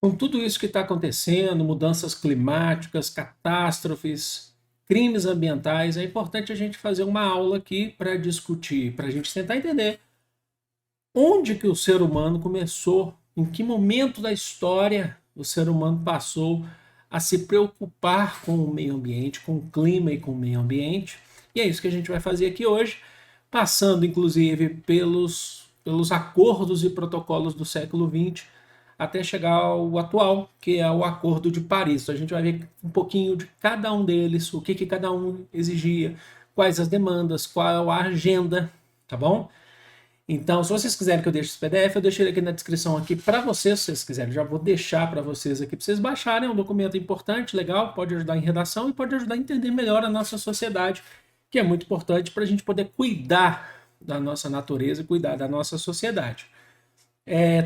Com tudo isso que está acontecendo, mudanças climáticas, catástrofes, crimes ambientais, é importante a gente fazer uma aula aqui para discutir, para a gente tentar entender onde que o ser humano começou, em que momento da história o ser humano passou a se preocupar com o meio ambiente, com o clima e com o meio ambiente. E é isso que a gente vai fazer aqui hoje, passando inclusive pelos acordos e protocolos do século XX até chegar ao atual, que é o Acordo de Paris. Então, a gente vai ver um pouquinho de cada um deles, o que, que cada um exigia, quais as demandas, qual a agenda, tá bom? Então, se vocês quiserem que eu deixe esse PDF, eu deixei ele aqui na descrição aqui para vocês, se vocês quiserem. Já vou deixar para vocês aqui, para vocês baixarem. É um documento importante, legal, pode ajudar em redação e pode ajudar a entender melhor a nossa sociedade, que é muito importante para a gente poder cuidar da nossa natureza e cuidar da nossa sociedade.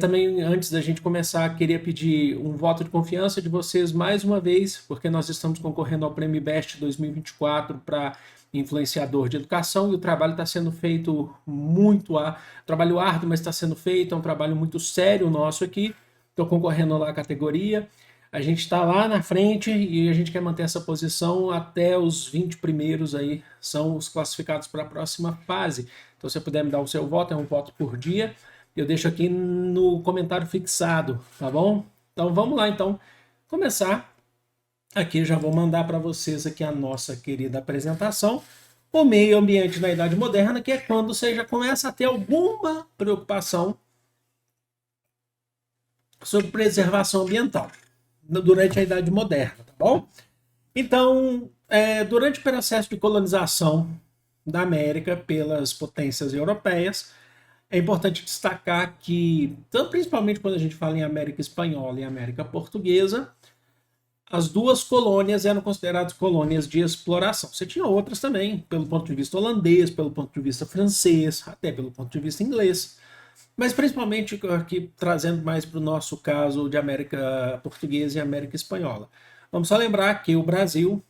Também, antes da gente começar, queria pedir um voto de confiança de vocês mais uma vez, porque nós estamos concorrendo ao Prêmio Best 2024 para influenciador de educação e o trabalho está sendo feito trabalho árduo, mas está sendo feito, é um trabalho muito sério nosso aqui. Estou concorrendo lá à categoria. A gente está lá na frente e a gente quer manter essa posição até os 20 primeiros aí, são os classificados para a próxima fase. Então, se você puder me dar o seu voto, é um voto por dia. Eu deixo aqui no comentário fixado, tá bom? Então vamos lá, então, começar. Aqui já vou mandar para vocês aqui a nossa querida apresentação. O meio ambiente na Idade Moderna, que é quando você já começa a ter alguma preocupação sobre preservação ambiental durante a Idade Moderna, tá bom? Então, durante o processo de colonização da América pelas potências europeias, é importante destacar que, principalmente quando a gente fala em América Espanhola e América Portuguesa, as duas colônias eram consideradas colônias de exploração. Você tinha outras também, pelo ponto de vista holandês, pelo ponto de vista francês, até pelo ponto de vista inglês. Mas principalmente aqui trazendo mais para o nosso caso de América Portuguesa e América Espanhola. Vamos só lembrar que o Brasil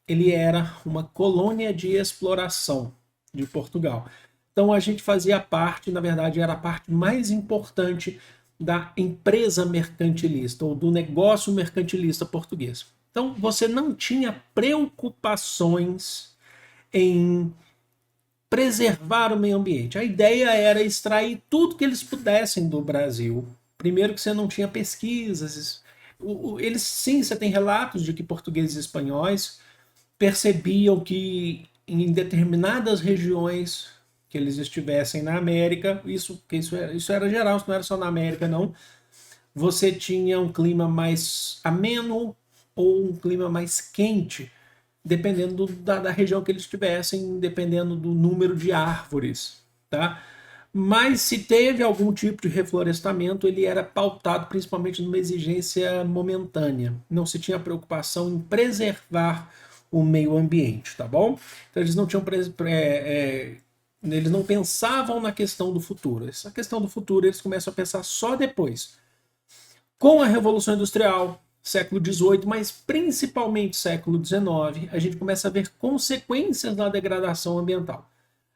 ele era uma colônia de exploração de Portugal. Então a gente fazia parte, na verdade, era a parte mais importante da empresa mercantilista ou do negócio mercantilista português. Então você não tinha preocupações em preservar o meio ambiente. A ideia era extrair tudo que eles pudessem do Brasil. Primeiro que você não tinha pesquisas. Eles sim, você tem relatos de que portugueses e espanhóis percebiam que em determinadas regiões que eles estivessem na América, isso era geral, isso não era só na América, não. Você tinha um clima mais ameno ou um clima mais quente, dependendo da região que eles estivessem, dependendo do número de árvores, tá? Mas se teve algum tipo de reflorestamento, ele era pautado principalmente numa exigência momentânea. Não se tinha preocupação em preservar o meio ambiente, tá bom? Então eles não tinham eles não pensavam na questão do futuro. Essa questão do futuro eles começam a pensar só depois. Com a Revolução Industrial, século XVIII, mas principalmente século XIX, a gente começa a ver consequências da degradação ambiental.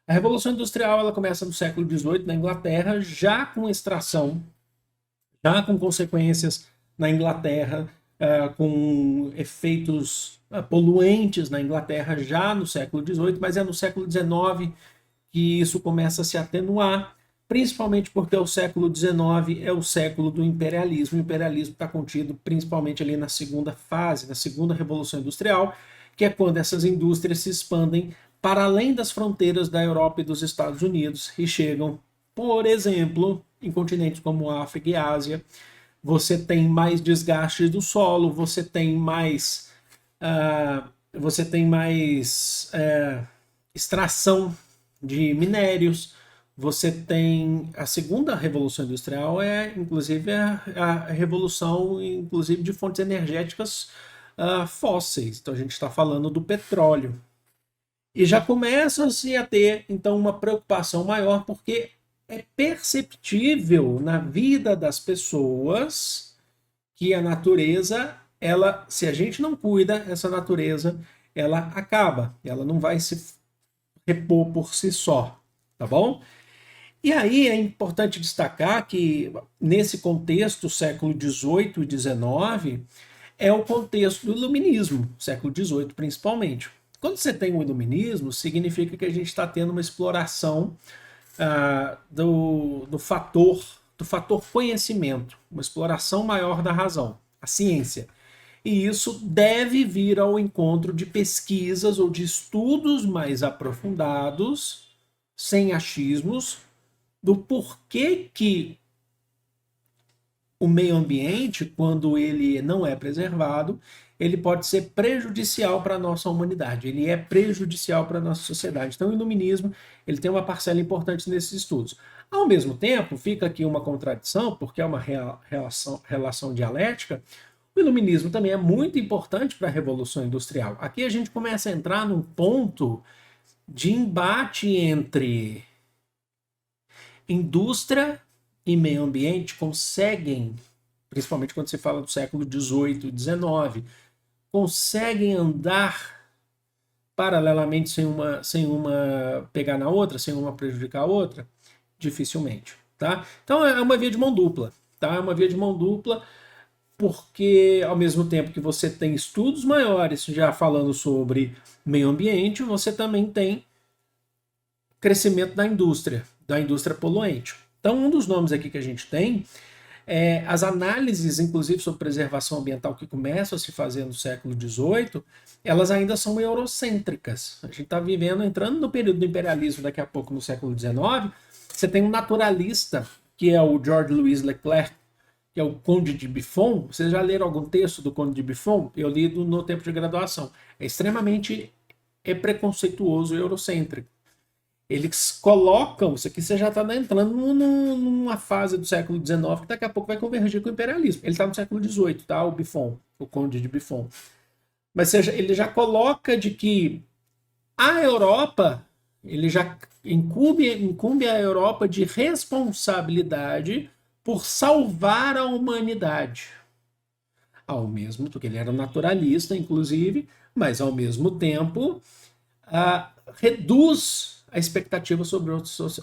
A Revolução Industrial ela começa no século XVIII na Inglaterra, já com extração, já com consequências na Inglaterra, com efeitos poluentes na Inglaterra já no século XVIII, mas é no século XIX que isso começa a se atenuar, principalmente porque o século XIX é o século do imperialismo. O imperialismo está contido principalmente ali na segunda fase, na segunda Revolução Industrial, que é quando essas indústrias se expandem para além das fronteiras da Europa e dos Estados Unidos e chegam, por exemplo, em continentes como África e Ásia. Você tem mais desgaste do solo, você tem mais extração de minérios. Você tem a segunda revolução industrial inclusive a revolução inclusive de fontes energéticas fósseis. Então a gente está falando do petróleo e já começa-se a ter então uma preocupação maior porque é perceptível na vida das pessoas que a natureza, ela, se a gente não cuida, essa natureza, ela acaba, ela não vai se repor por si só, tá bom? E aí é importante destacar que, nesse contexto, século XVIII e XIX, é o contexto do iluminismo, século XVIII principalmente. Quando você tem o iluminismo, significa que a gente está tendo uma exploração do fator conhecimento, uma exploração maior da razão, a ciência. E isso deve vir ao encontro de pesquisas ou de estudos mais aprofundados, sem achismos, do porquê que o meio ambiente, quando ele não é preservado, ele pode ser prejudicial para a nossa humanidade, ele é prejudicial para a nossa sociedade. Então, o iluminismo ele tem uma parcela importante nesses estudos. Ao mesmo tempo, fica aqui uma contradição, porque é uma relação dialética, o iluminismo também é muito importante para a Revolução Industrial. Aqui a gente começa a entrar num ponto de embate entre indústria e meio ambiente conseguem, principalmente quando se fala do século XVIII e XIX, conseguem andar paralelamente sem uma pegar na outra, sem uma prejudicar a outra? Dificilmente. Tá? Então é uma via de mão dupla. Tá? É uma via de mão dupla porque, ao mesmo tempo que você tem estudos maiores já falando sobre meio ambiente, você também tem crescimento da indústria poluente. Então, um dos nomes aqui que a gente tem é as análises, inclusive, sobre preservação ambiental que começam a se fazer no século XVIII, elas ainda são eurocêntricas. A gente está entrando no período do imperialismo daqui a pouco, no século XIX. Você tem um naturalista, que é o George Louis Leclerc, que é o Conde de Buffon. Vocês já leram algum texto do Conde de Buffon? Eu li no tempo de graduação. É extremamente preconceituoso e eurocêntrico. Eles colocam, isso aqui você já está entrando numa fase do século XIX que daqui a pouco vai convergir com o imperialismo. Ele está no século XVIII, tá? O Buffon, o Conde de Buffon. Mas seja, ele já coloca de que a Europa, ele já incumbe a Europa de responsabilidade por salvar a humanidade. Ao mesmo tempo, porque ele era naturalista, inclusive, mas ao mesmo tempo reduz a expectativa sobre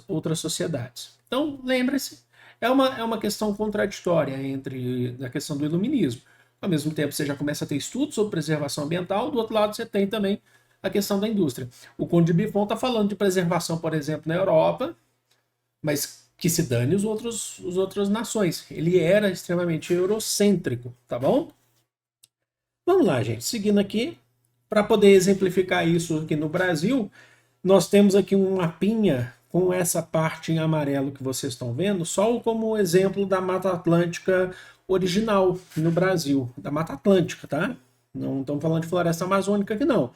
outras sociedades. Então, lembre-se, é uma questão contraditória entre a questão do iluminismo. Ao mesmo tempo, você já começa a ter estudos sobre preservação ambiental, do outro lado, você tem também a questão da indústria. O Conde de Buffon está falando de preservação, por exemplo, na Europa, mas que se dane as outras nações. Ele era extremamente eurocêntrico, tá bom? Vamos lá, gente. Seguindo aqui, para poder exemplificar isso aqui no Brasil, nós temos aqui um mapinha com essa parte em amarelo que vocês estão vendo, só como exemplo da Mata Atlântica original no Brasil, da Mata Atlântica, tá? Não estamos falando de floresta amazônica aqui não.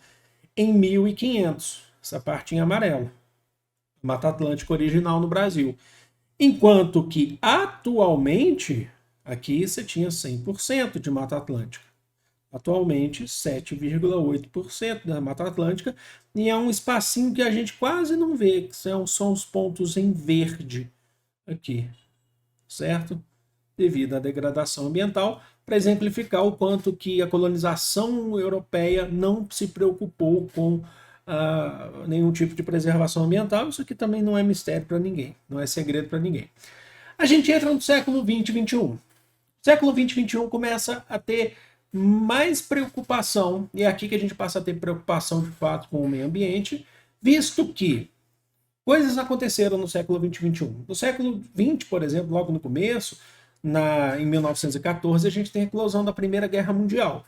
Em 1500, essa parte em amarelo. Mata Atlântica original no Brasil. Enquanto que atualmente, aqui você tinha 100% de Mata Atlântica. Atualmente, 7,8% da Mata Atlântica, e é um espacinho que a gente quase não vê, que são os pontos em verde aqui, certo? Devido à degradação ambiental, para exemplificar o quanto que a colonização europeia não se preocupou com nenhum tipo de preservação ambiental. Isso aqui também não é mistério para ninguém, não é segredo para ninguém. A gente entra no século XX e XXI. O século XX e XXI começa a ter mais preocupação, e é aqui que a gente passa a ter preocupação de fato com o meio ambiente, visto que coisas aconteceram no século XX e XXI. No século XX, por exemplo, logo no começo, em 1914, a gente tem a eclosão da Primeira Guerra Mundial.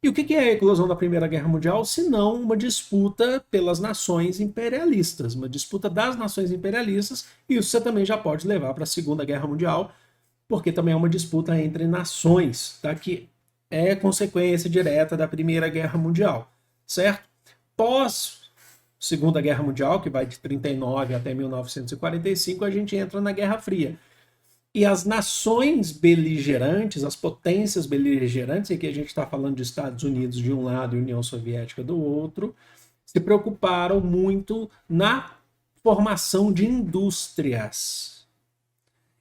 E o que é a eclosão da Primeira Guerra Mundial, se não uma disputa pelas nações imperialistas, uma disputa das nações imperialistas, e isso você também já pode levar para a Segunda Guerra Mundial, porque também é uma disputa entre nações, tá? Que é consequência direta da Primeira Guerra Mundial, certo? Pós Segunda Guerra Mundial, que vai de 39 até 1945, a gente entra na Guerra Fria. E as nações beligerantes, as potências beligerantes, e aqui a gente está falando de Estados Unidos de um lado e União Soviética do outro, se preocuparam muito na formação de indústrias.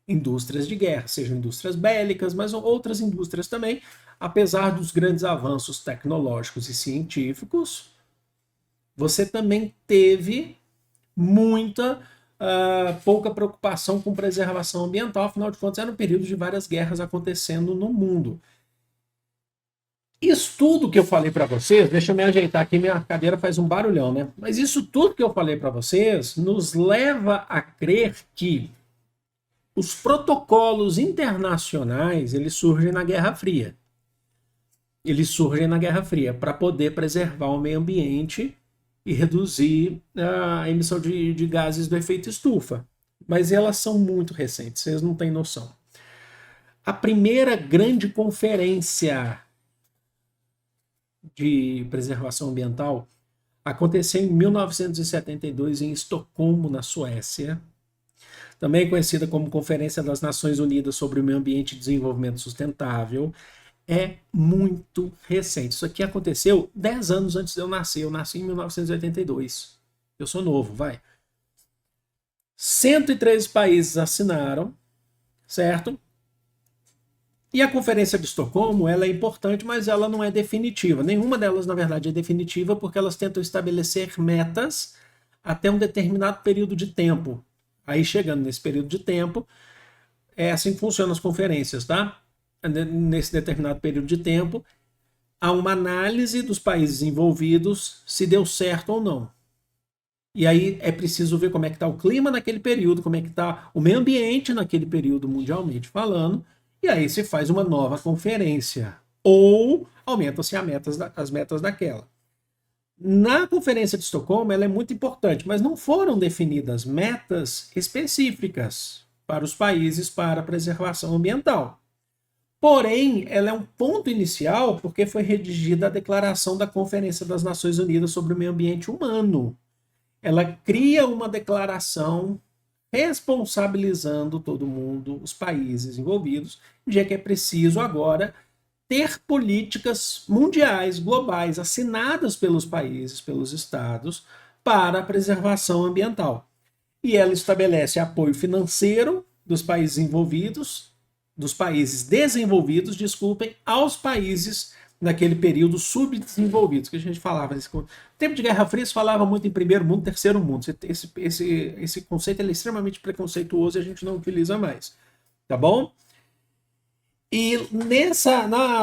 Indústrias de guerra, sejam indústrias bélicas, mas outras indústrias também, apesar dos grandes avanços tecnológicos e científicos, você também teve muita pouca preocupação com preservação ambiental, afinal de contas era um período de várias guerras acontecendo no mundo. Isso tudo que eu falei para vocês, deixa eu me ajeitar aqui, minha cadeira faz um barulhão, né? Mas isso tudo que eu falei para vocês nos leva a crer que os protocolos internacionais, eles surgem na Guerra Fria. Eles surgem na Guerra Fria para poder preservar o meio ambiente e reduzir a emissão de gases do efeito estufa. Mas elas são muito recentes, vocês não têm noção. A primeira grande conferência de preservação ambiental aconteceu em 1972 em Estocolmo, na Suécia, também conhecida como Conferência das Nações Unidas sobre o Meio Ambiente e Desenvolvimento Sustentável. É muito recente. Isso aqui aconteceu 10 anos antes de eu nascer. Eu nasci em 1982. Eu sou novo, vai. 113 países assinaram, certo? E a Conferência de Estocolmo, ela é importante, mas ela não é definitiva. Nenhuma delas, na verdade, é definitiva porque elas tentam estabelecer metas até um determinado período de tempo. Aí, chegando nesse período de tempo, é assim que funcionam as conferências, tá? Nesse determinado período de tempo, há uma análise dos países envolvidos se deu certo ou não. E aí é preciso ver como é que está o clima naquele período, como é que está o meio ambiente naquele período, mundialmente falando, e aí se faz uma nova conferência. Ou aumentam-se as metas daquela. Na Conferência de Estocolmo, ela é muito importante, mas não foram definidas metas específicas para os países para a preservação ambiental. Porém, ela é um ponto inicial porque foi redigida a Declaração da Conferência das Nações Unidas sobre o Meio Ambiente Humano. Ela cria uma declaração responsabilizando todo mundo, os países envolvidos, de que é preciso agora ter políticas mundiais, globais, assinadas pelos países, pelos estados, para a preservação ambiental. E ela estabelece apoio financeiro dos países envolvidos, dos países desenvolvidos, desculpem, aos países naquele período subdesenvolvidos, que a gente falava. No tempo de Guerra Fria se falava muito em primeiro mundo, terceiro mundo. Esse conceito é extremamente preconceituoso e a gente não utiliza mais. Tá bom? E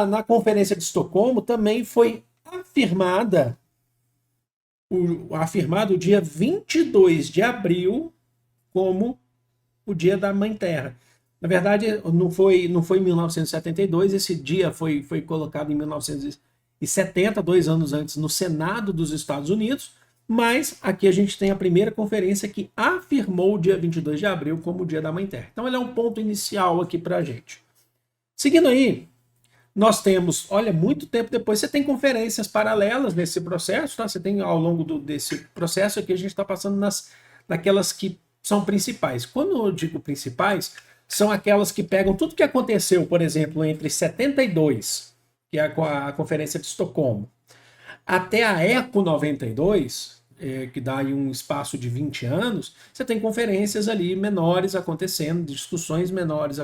na Conferência de Estocolmo também foi afirmado o dia 22 de abril como o Dia da Mãe Terra. Na verdade, não foi em 1972, esse dia foi colocado em 1970, 2 anos antes, no Senado dos Estados Unidos, mas aqui a gente tem a primeira conferência que afirmou o dia 22 de abril como o Dia da Mãe Terra. Então ele é um ponto inicial aqui para a gente. Seguindo aí, nós temos, olha, muito tempo depois, você tem conferências paralelas nesse processo, tá? Você tem ao longo desse processo aqui, a gente está passando naquelas que são principais. Quando eu digo principais, são aquelas que pegam tudo que aconteceu, por exemplo, entre 72, que é a Conferência de Estocolmo, até a ECO 92, que dá aí um espaço de 20 anos, você tem conferências ali menores acontecendo, discussões menores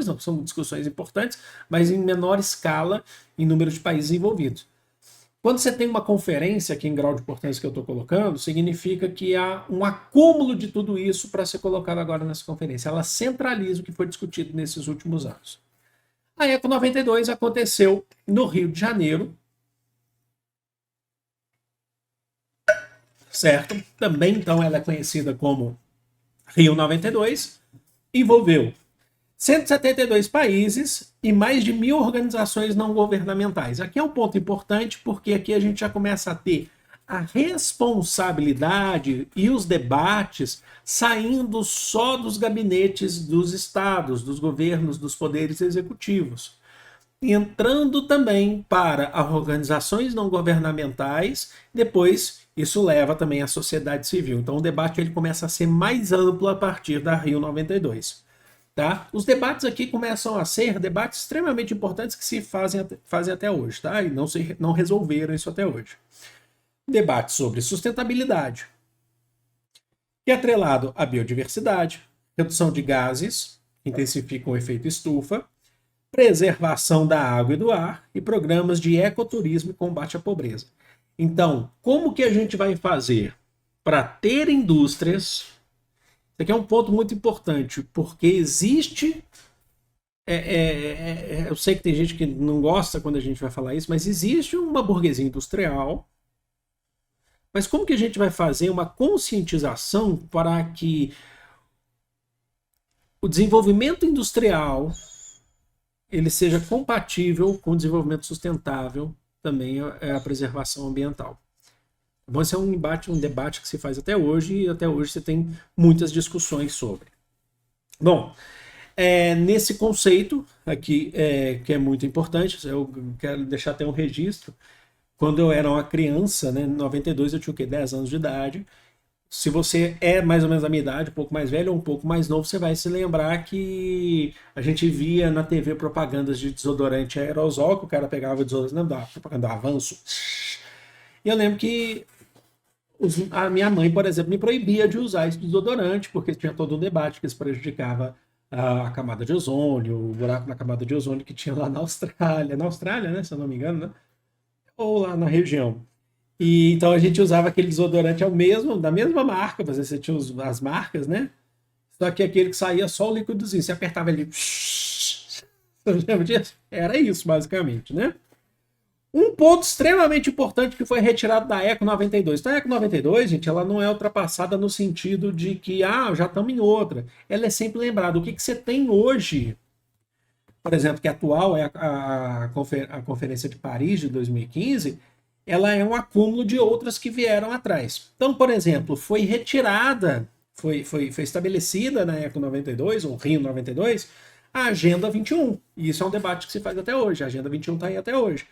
não, são discussões importantes, mas em menor escala, em número de países envolvidos. Quando você tem uma conferência, aqui em grau de importância que eu estou colocando, significa que há um acúmulo de tudo isso para ser colocado agora nessa conferência. Ela centraliza o que foi discutido nesses últimos anos. A ECO 92 aconteceu no Rio de Janeiro, certo? Também, então, ela é conhecida como Rio 92, envolveu 172 países e mais de 1.000 organizações não governamentais. Aqui é um ponto importante porque aqui a gente já começa a ter a responsabilidade e os debates saindo só dos gabinetes dos estados, dos governos, dos poderes executivos, entrando também para as organizações não governamentais, depois isso leva também à sociedade civil. Então o debate ele começa a ser mais amplo a partir da Rio 92. Tá? Os debates aqui começam a ser debates extremamente importantes que se fazem até hoje, tá? E não resolveram isso até hoje. Debate sobre sustentabilidade, que é atrelado à biodiversidade, redução de gases, que intensificam o efeito estufa, preservação da água e do ar e programas de ecoturismo e combate à pobreza. Então, como que a gente vai fazer para ter indústrias Isso aqui é um ponto muito importante, porque existe. Eu sei que tem gente que não gosta quando a gente vai falar isso, mas existe uma burguesia industrial. Mas como que a gente vai fazer uma conscientização para que o desenvolvimento industrial ele seja compatível com o desenvolvimento sustentável, também é a preservação ambiental? Bom, esse é um debate que se faz até hoje, e até hoje você tem muitas discussões sobre. Bom, nesse conceito aqui, que é muito importante, eu quero deixar até um registro. Quando eu era uma criança, né, em 92 eu tinha o quê? 10 anos de idade. Se você é mais ou menos da minha idade, um pouco mais velho ou um pouco mais novo, você vai se lembrar que a gente via na TV propagandas de desodorante aerosol, que o cara pegava o desodorante, não, da propaganda do Avanço. E eu lembro que a minha mãe, por exemplo, me proibia de usar esse desodorante, porque tinha todo um debate que isso prejudicava a camada de ozônio, o buraco na camada de ozônio que tinha lá na Austrália, né, se eu não me engano, né? Ou lá na região. E então a gente usava aquele desodorante da mesma marca, você tinha as marcas, né? Só que aquele que saía só o líquidozinho, você apertava ali. Você lembra disso? Era isso, basicamente, né? Um ponto extremamente importante que foi retirado da Eco 92. Então, a Eco 92, gente, ela não é ultrapassada no sentido de que, já estamos em outra. Ela é sempre lembrada. O que você tem hoje, por exemplo, que é atual é a Conferência de Paris de 2015, ela é um acúmulo de outras que vieram atrás. Então, por exemplo, foi retirada, foi estabelecida na Eco 92, ou Rio 92, a Agenda 21. E isso é um debate que se faz até hoje. A Agenda 21 está aí até hoje.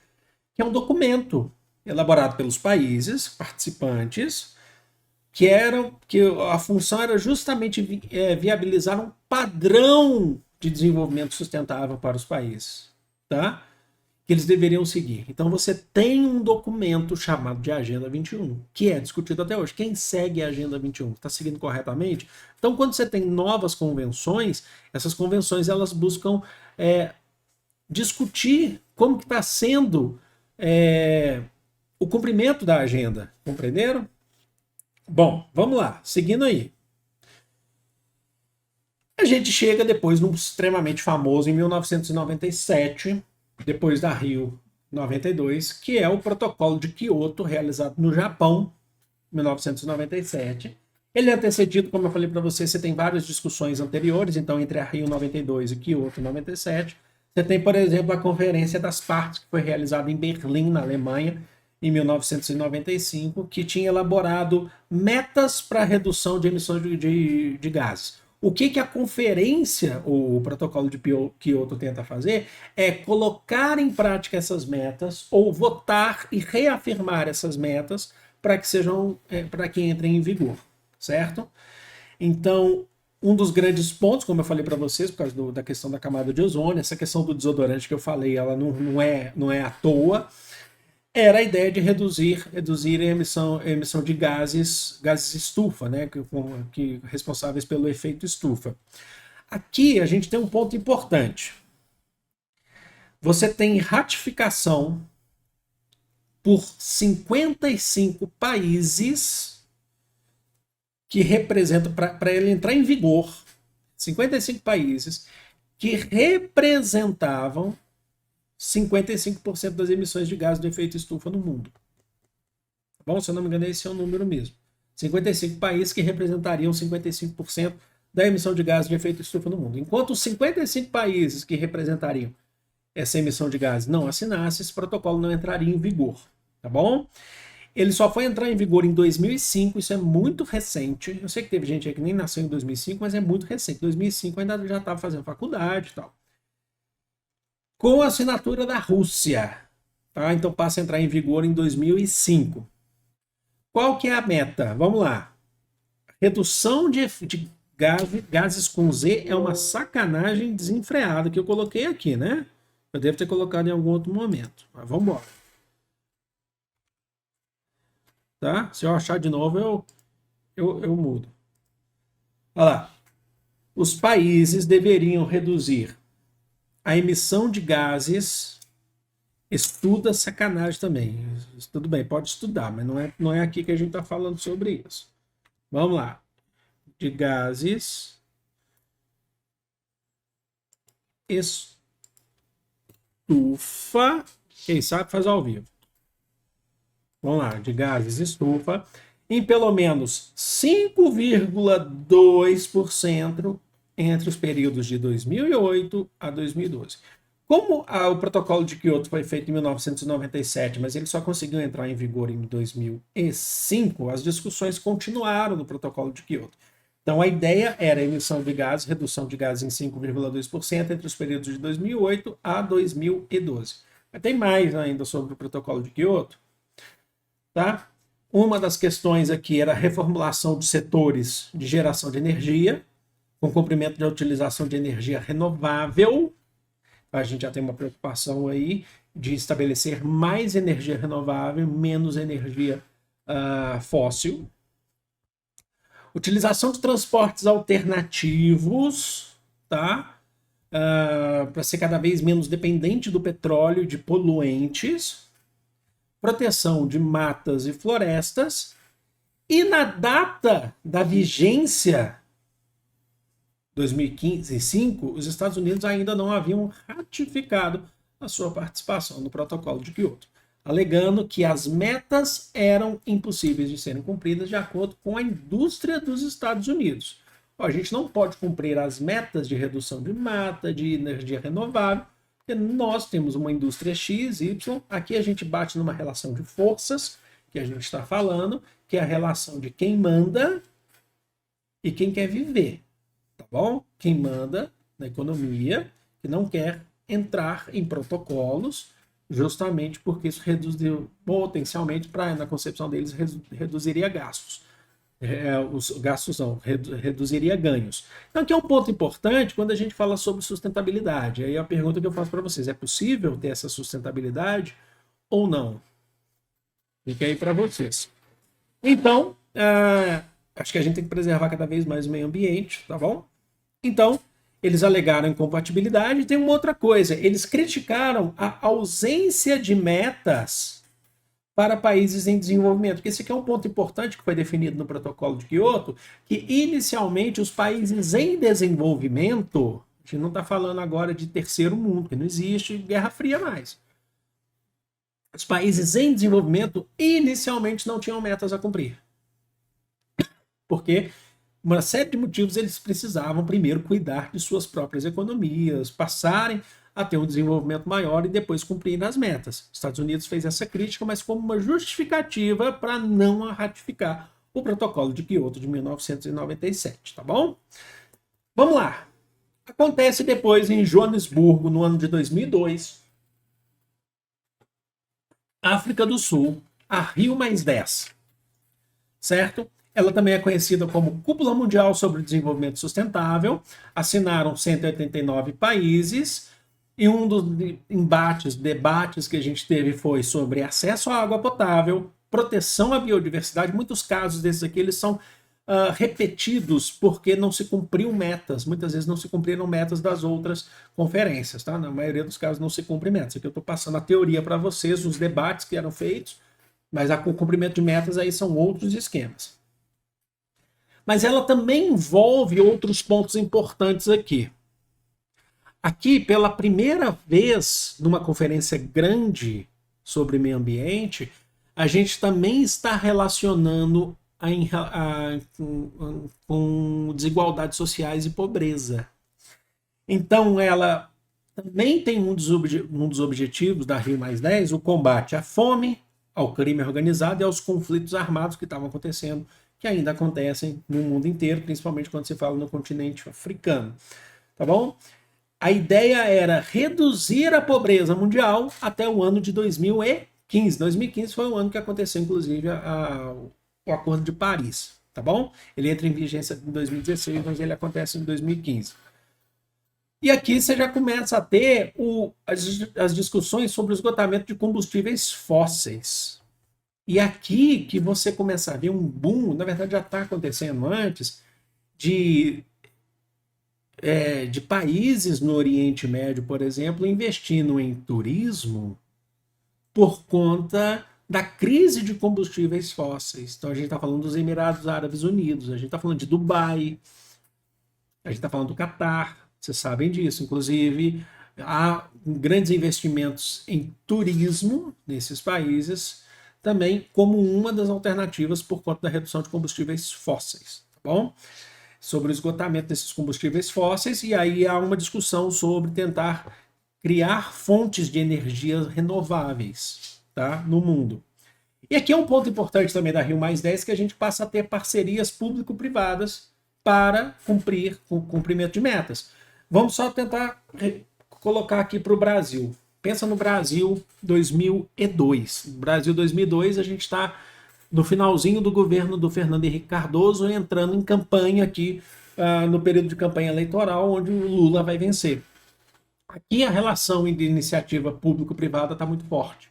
Que é um documento elaborado pelos países participantes, que a função era justamente viabilizar um padrão de desenvolvimento sustentável para os países, tá? Que eles deveriam seguir. Então você tem um documento chamado de Agenda 21, que é discutido até hoje. Quem segue a Agenda 21? Está seguindo corretamente? Então, quando você tem novas convenções, essas convenções elas buscam discutir como que está sendo o cumprimento da agenda. Compreenderam? Bom, vamos lá. Seguindo aí. A gente chega depois num extremamente famoso em 1997, depois da Rio 92, que é o Protocolo de Kyoto, realizado no Japão, 1997. Ele é antecedido, como eu falei para você tem várias discussões anteriores, então entre a Rio 92 e Kyoto 97. Você tem, por exemplo, a Conferência das Partes, que foi realizada em Berlim, na Alemanha, em 1995, que tinha elaborado metas para redução de emissões de gases. O que a conferência, o protocolo de Kyoto tenta fazer é colocar em prática essas metas ou votar e reafirmar essas metas para que para que entrem em vigor, certo? Então, um dos grandes pontos, como eu falei para vocês, por causa da questão da camada de ozônio, essa questão do desodorante que eu falei, ela não é à toa, era a ideia de reduzir a emissão de gases estufa, né, que responsáveis pelo efeito estufa. Aqui a gente tem um ponto importante. Você tem ratificação por 55 países que representam, para ele entrar em vigor, 55 países que representavam 55% das emissões de gás do efeito estufa no mundo. Tá bom? Se eu não me engano, esse é o número mesmo. 55 países que representariam 55% da emissão de gás de efeito estufa no mundo. Enquanto os 55 países que representariam essa emissão de gás não assinassem, esse protocolo não entraria em vigor. Tá bom? Ele só foi entrar em vigor em 2005, isso é muito recente. Eu sei que teve gente aí que nem nasceu em 2005, mas é muito recente. Em 2005 eu ainda já estava fazendo faculdade e tal. Com a assinatura da Rússia. Tá? Então passa a entrar em vigor em 2005. Qual que é a meta? Vamos lá. Redução de gases com Z é uma sacanagem desenfreada que eu coloquei aqui, né? Eu devo ter colocado em algum outro momento. Mas vamos embora. Tá? Se eu achar de novo, eu mudo. Olha lá. Os países deveriam reduzir a emissão de gases. Estuda sacanagem também. Tudo bem, pode estudar, mas não é aqui que a gente está falando sobre isso. Vamos lá. de gases estufa, quem sabe faz ao vivo. Vamos lá, de gases estufa, em pelo menos 5,2% entre os períodos de 2008 a 2012. Como o protocolo de Kyoto foi feito em 1997, mas ele só conseguiu entrar em vigor em 2005, as discussões continuaram no protocolo de Kyoto. Então a ideia era a emissão de gases, redução de gases em 5,2% entre os períodos de 2008 a 2012. Mas tem mais ainda sobre o protocolo de Kyoto. Tá? Uma das questões aqui era a reformulação de setores de geração de energia, com cumprimento da utilização de energia renovável. A gente já tem uma preocupação aí de estabelecer mais energia renovável, menos energia fóssil. Utilização de transportes alternativos, tá? Para ser cada vez menos dependente do petróleo e de poluentes. Proteção de matas e florestas, e na data da vigência 2015 e 2005, os Estados Unidos ainda não haviam ratificado a sua participação no protocolo de Kyoto, alegando que as metas eram impossíveis de serem cumpridas de acordo com a indústria dos Estados Unidos. A gente não pode cumprir as metas de redução de mata, de energia renovável, nós temos uma indústria X, Y, aqui a gente bate numa relação de forças, que a gente está falando, que é a relação de quem manda e quem quer viver, tá bom? Quem manda na economia, que não quer entrar em protocolos, justamente porque isso reduziu, potencialmente, na concepção deles, reduziria gastos. Os gastos não, reduziria ganhos. Então, aqui é um ponto importante quando a gente fala sobre sustentabilidade. Aí a pergunta que eu faço para vocês: é possível ter essa sustentabilidade ou não? Fica aí para vocês. Então, acho que a gente tem que preservar cada vez mais o meio ambiente, tá bom? Então, eles alegaram incompatibilidade. E tem uma outra coisa: eles criticaram a ausência de metas para países em desenvolvimento, porque esse aqui é um ponto importante que foi definido no protocolo de Kyoto, que inicialmente os países em desenvolvimento, a gente não está falando agora de terceiro mundo, que não existe Guerra Fria mais. Os países em desenvolvimento inicialmente não tinham metas a cumprir. Porque uma série de motivos eles precisavam primeiro cuidar de suas próprias economias, passarem a ter um desenvolvimento maior e depois cumprir as metas. Os Estados Unidos fez essa crítica, mas como uma justificativa para não ratificar o protocolo de Kyoto de 1997, tá bom? Vamos lá. Acontece depois em Joanesburgo, no ano de 2002, África do Sul, a Rio+10, certo? Ela também é conhecida como Cúpula Mundial sobre o Desenvolvimento Sustentável. Assinaram 189 países. E um dos debates que a gente teve foi sobre acesso à água potável, proteção à biodiversidade. Muitos casos desses aqui eles são repetidos porque não se cumpriu metas. Muitas vezes não se cumpriram metas das outras conferências, tá? Na maioria dos casos não se cumpre metas. Aqui eu estou passando a teoria para vocês, os debates que eram feitos, mas o cumprimento de metas aí são outros esquemas. Mas ela também envolve outros pontos importantes aqui. Aqui, pela primeira vez, numa conferência grande sobre meio ambiente, a gente também está relacionando com desigualdades sociais e pobreza. Então, ela também tem um dos objetivos da Rio+10, o combate à fome, ao crime organizado e aos conflitos armados que estavam acontecendo, que ainda acontecem no mundo inteiro, principalmente quando se fala no continente africano. Tá bom? A ideia era reduzir a pobreza mundial até o ano de 2015. 2015 foi o ano que aconteceu, inclusive, o Acordo de Paris, tá bom? Ele entra em vigência em 2016, mas ele acontece em 2015. E aqui você já começa a ter as discussões sobre o esgotamento de combustíveis fósseis. E aqui que você começa a ver um boom, na verdade já está acontecendo antes, de países no Oriente Médio, por exemplo, investindo em turismo por conta da crise de combustíveis fósseis. Então a gente está falando dos Emirados Árabes Unidos, a gente está falando de Dubai, a gente está falando do Catar, vocês sabem disso. Inclusive, há grandes investimentos em turismo nesses países, também como uma das alternativas por conta da redução de combustíveis fósseis, tá bom? Sobre o esgotamento desses combustíveis fósseis, e aí há uma discussão sobre tentar criar fontes de energia renováveis, tá, no mundo. E aqui é um ponto importante também da Rio+10, que a gente passa a ter parcerias público-privadas para cumprir o cumprimento de metas. Vamos só tentar colocar aqui para o Brasil. Pensa no Brasil 2002. No Brasil 2002, a gente está no finalzinho do governo do Fernando Henrique Cardoso, entrando em campanha aqui, no período de campanha eleitoral, onde o Lula vai vencer. Aqui a relação de iniciativa público-privada está muito forte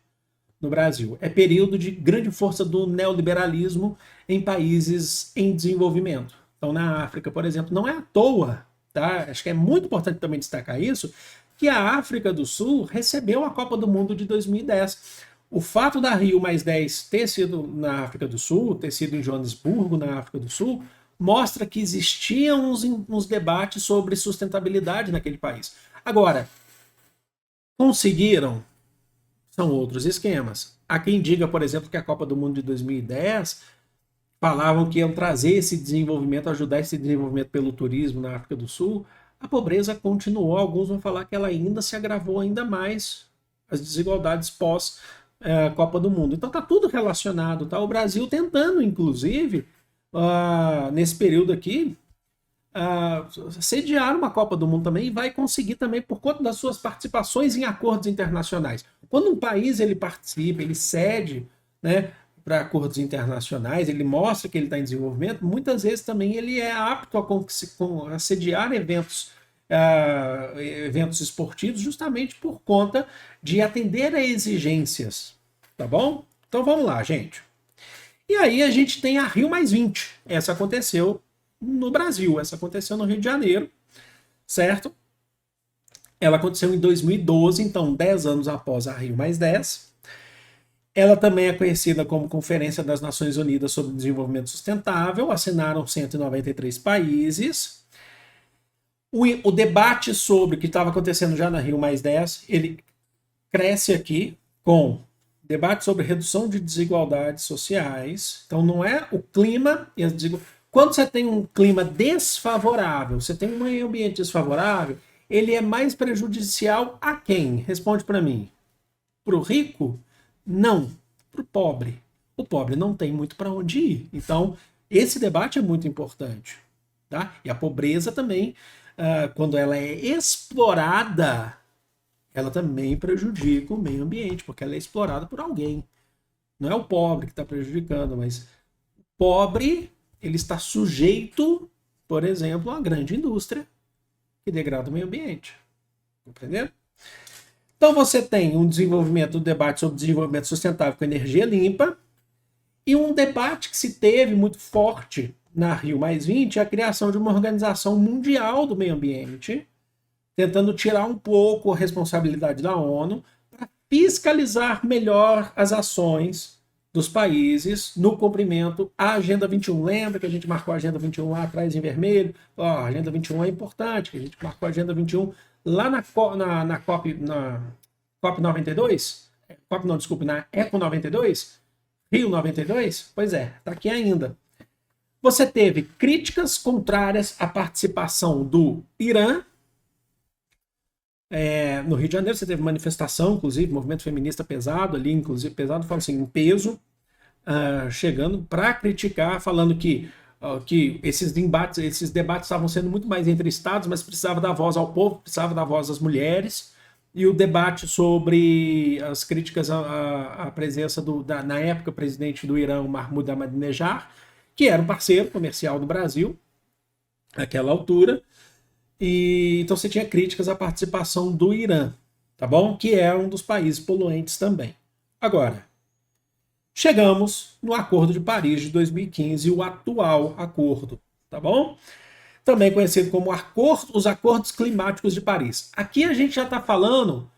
no Brasil. É período de grande força do neoliberalismo em países em desenvolvimento. Então, na África, por exemplo, não é à toa, tá? Acho que é muito importante também destacar isso, que a África do Sul recebeu a Copa do Mundo de 2010. O fato da Rio+10 ter sido na África do Sul, ter sido em Joanesburgo, na África do Sul, mostra que existiam uns debates sobre sustentabilidade naquele país. Agora, conseguiram? São outros esquemas. Há quem diga, por exemplo, que a Copa do Mundo de 2010 falavam que iam trazer esse desenvolvimento, ajudar esse desenvolvimento pelo turismo na África do Sul. A pobreza continuou. Alguns vão falar que ela ainda se agravou ainda mais, as desigualdades pós Copa do Mundo. Então tá tudo relacionado, tá? O Brasil tentando, inclusive, nesse período aqui, sediar uma Copa do Mundo também, e vai conseguir também por conta das suas participações em acordos internacionais. Quando um país ele participa, ele cede, né, para acordos internacionais, ele mostra que ele está em desenvolvimento, muitas vezes também ele é apto a sediar eventos esportivos, justamente por conta de atender a exigências, tá bom? Então vamos lá, gente. E aí a gente tem a Rio+20. Essa aconteceu no Brasil, essa aconteceu no Rio de Janeiro, certo? Ela aconteceu em 2012, então 10 anos após a Rio+10. Ela também é conhecida como Conferência das Nações Unidas sobre Desenvolvimento Sustentável, assinaram 193 países. O debate sobre o que estava acontecendo já na Rio+10, ele cresce aqui com debate sobre redução de desigualdades sociais. Então não é o clima e as desigualdades. Quando você tem um clima desfavorável, você tem um meio ambiente desfavorável, ele é mais prejudicial a quem? Responde para mim. Para o rico? Não. Para o pobre. O pobre não tem muito para onde ir. Então, esse debate é muito importante. Tá? E a pobreza também, quando ela é explorada, ela também prejudica o meio ambiente, porque ela é explorada por alguém. Não é o pobre que está prejudicando, mas o pobre, ele está sujeito, por exemplo, a uma grande indústria que degrada o meio ambiente. Compreendendo? Então você tem um desenvolvimento, um debate sobre desenvolvimento sustentável com energia limpa, e um debate que se teve muito forte na Rio+20 é a criação de uma organização mundial do meio ambiente, tentando tirar um pouco a responsabilidade da ONU para fiscalizar melhor as ações dos países no cumprimento à Agenda 21. Lembra que a gente marcou a Agenda 21 lá atrás em vermelho? A Agenda 21 é importante, que a gente marcou a Agenda 21 lá na COP 92? COP não, desculpe, na ECO 92? Rio 92? Pois é, está aqui ainda. Você teve críticas contrárias à participação do Irã. No Rio de Janeiro você teve manifestação, inclusive, movimento feminista pesado ali, inclusive pesado, falo assim, em peso, chegando para criticar, falando que esses debates estavam sendo muito mais entre estados, mas precisava dar voz ao povo, precisava dar voz às mulheres, e o debate sobre as críticas à presença na época, presidente do Irã, Mahmoud Ahmadinejad, que era um parceiro comercial do Brasil, naquela altura. E então você tinha críticas à participação do Irã, tá bom? Que é um dos países poluentes também. Agora, chegamos no Acordo de Paris de 2015, o atual acordo, tá bom? Também conhecido como os Acordos Climáticos de Paris. Aqui a gente já está falando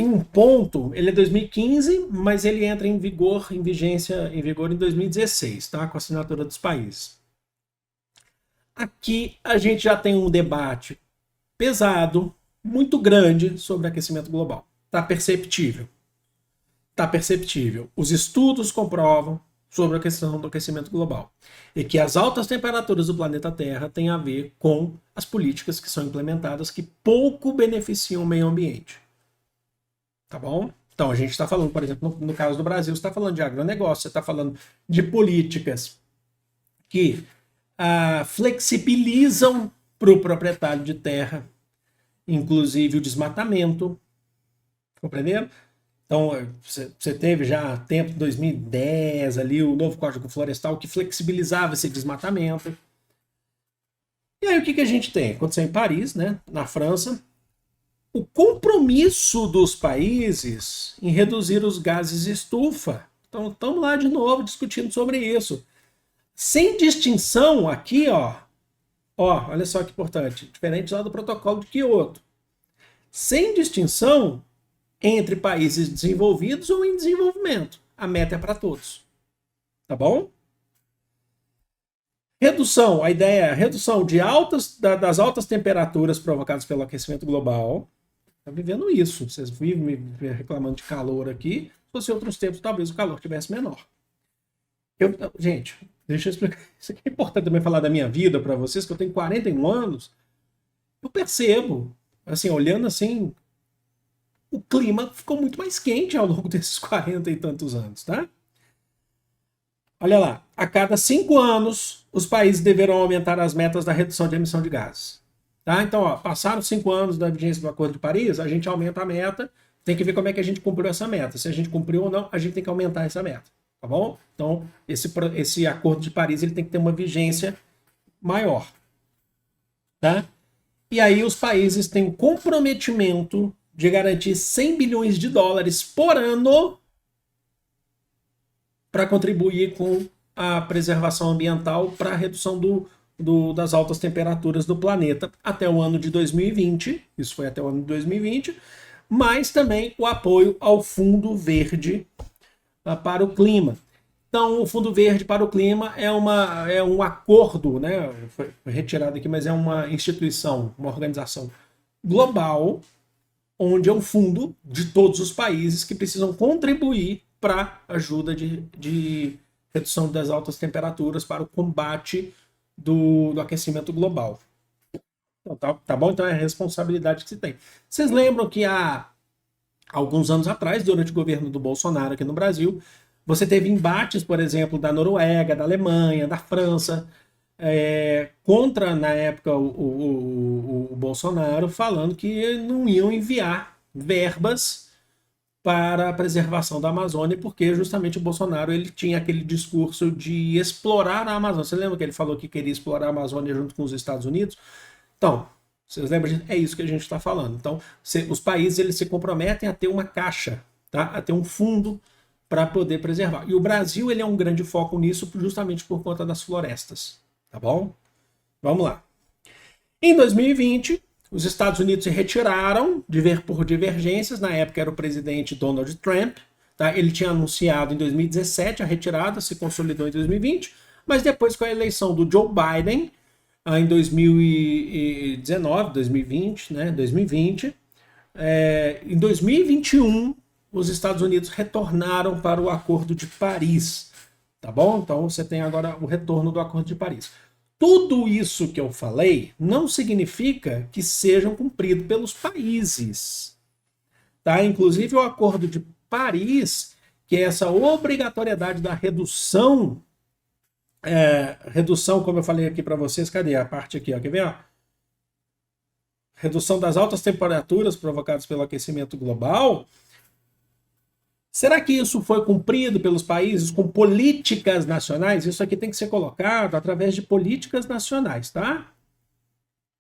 em um ponto, ele é 2015, mas ele entra em vigor, em vigor em 2016, tá? Com a assinatura dos países. Aqui a gente já tem um debate pesado, muito grande sobre aquecimento global. Tá perceptível. Tá perceptível. Os estudos comprovam sobre a questão do aquecimento global e que as altas temperaturas do planeta Terra têm a ver com as políticas que são implementadas que pouco beneficiam o meio ambiente. Tá bom? Então a gente está falando, por exemplo, no caso do Brasil, você está falando de agronegócio, você está falando de políticas que flexibilizam para o proprietário de terra, inclusive o desmatamento, compreendendo? Então, você teve já tempo de 2010 ali o novo Código Florestal que flexibilizava esse desmatamento. E aí o que a gente tem? Aconteceu em Paris, né, na França, o compromisso dos países em reduzir os gases de estufa. Então, estamos lá de novo discutindo sobre isso. Sem distinção aqui, olha só que importante, diferente lá do protocolo de Kyoto. Sem distinção entre países desenvolvidos ou em desenvolvimento. A meta é para todos. Tá bom? Redução, a ideia é a redução das altas temperaturas provocadas pelo aquecimento global. Está vivendo isso. Vocês vivem me reclamando de calor aqui. Se fosse outros tempos, talvez o calor tivesse menor. Gente, deixa eu explicar. Isso aqui é importante também falar da minha vida para vocês, que eu tenho 41 anos. Eu percebo, assim, olhando assim, o clima ficou muito mais quente ao longo desses 40 e tantos anos, tá? Olha lá, a cada 5 anos, os países deverão aumentar as metas da redução de emissão de gases. Tá? Então, passaram 5 anos da vigência do Acordo de Paris, a gente aumenta a meta, tem que ver como é que a gente cumpriu essa meta. Se a gente cumpriu ou não, a gente tem que aumentar essa meta, tá bom? Então, esse Acordo de Paris ele tem que ter uma vigência maior, tá? E aí os países têm o comprometimento de garantir 100 bilhões de dólares por ano para contribuir com a preservação ambiental para a redução das altas temperaturas do planeta até o ano de 2020, isso foi até o ano de 2020, mas também o apoio ao Fundo Verde para o Clima. Então, o Fundo Verde para o Clima é um acordo, né? Foi retirado aqui, mas é uma instituição, uma organização global, onde é um fundo de todos os países que precisam contribuir para ajuda de redução das altas temperaturas para o combate do aquecimento global. Então, tá bom? Então é a responsabilidade que se tem. Vocês lembram que há alguns anos atrás, durante o governo do Bolsonaro aqui no Brasil, você teve embates, por exemplo, da Noruega, da Alemanha, da França, contra, na época, o Bolsonaro, falando que não iam enviar verbas para a preservação da Amazônia, porque justamente o Bolsonaro ele tinha aquele discurso de explorar a Amazônia. Você lembra que ele falou que queria explorar a Amazônia junto com os Estados Unidos? Então, vocês lembram disso? É isso que a gente está falando. Então, os países eles se comprometem a ter uma caixa, tá? A ter um fundo para poder preservar. E o Brasil ele é um grande foco nisso justamente por conta das florestas, tá bom? Vamos lá. Em 2020, os Estados Unidos se retiraram por divergências. Na época era o presidente Donald Trump. Tá? Ele tinha anunciado em 2017 a retirada, se consolidou em 2020, mas depois com a eleição do Joe Biden, em 2019, 2020, né? 2020, em 2021, os Estados Unidos retornaram para o Acordo de Paris. Tá bom? Então você tem agora o retorno do Acordo de Paris. Tudo isso que eu falei não significa que sejam cumpridos pelos países. Tá? Inclusive o Acordo de Paris, que é essa obrigatoriedade da redução, como eu falei aqui para vocês, cadê a parte aqui? Ó, quer ver? Ó? Redução das altas temperaturas provocadas pelo aquecimento global. Será que isso foi cumprido pelos países com políticas nacionais? Isso aqui tem que ser colocado através de políticas nacionais, tá?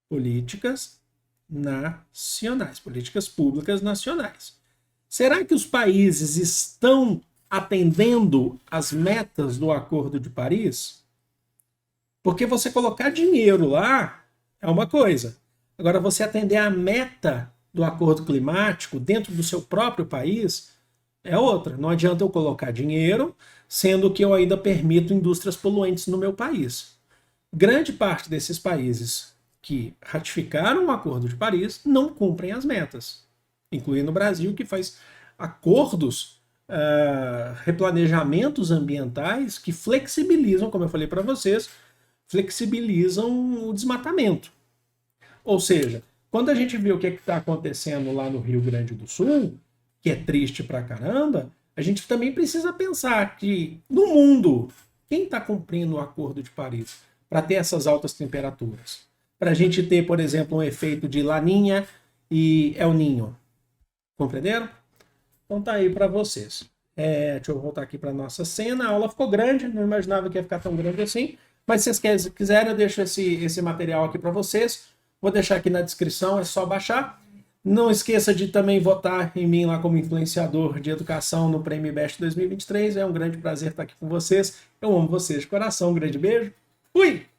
Políticas nacionais, políticas públicas nacionais. Será que os países estão atendendo às metas do Acordo de Paris? Porque você colocar dinheiro lá é uma coisa. Agora, você atender à meta do acordo climático dentro do seu próprio país é outra. Não adianta eu colocar dinheiro, sendo que eu ainda permito indústrias poluentes no meu país. Grande parte desses países que ratificaram o Acordo de Paris não cumprem as metas, incluindo o Brasil, que faz acordos, replanejamentos ambientais que flexibilizam, como eu falei para vocês, flexibilizam o desmatamento. Ou seja, quando a gente vê o que está acontecendo lá no Rio Grande do Sul, que é triste pra caramba, a gente também precisa pensar que no mundo, quem está cumprindo o Acordo de Paris para ter essas altas temperaturas? Para a gente ter, por exemplo, um efeito de Laninha e El Ninho. Compreenderam? Então tá aí para vocês. Deixa eu voltar aqui para nossa cena. A aula ficou grande, não imaginava que ia ficar tão grande assim. Mas se vocês quiserem, eu deixo esse material aqui para vocês. Vou deixar aqui na descrição, é só baixar. Não esqueça de também votar em mim lá como influenciador de educação no Prêmio Best 2023. É um grande prazer estar aqui com vocês. Eu amo vocês de coração. Um grande beijo. Fui!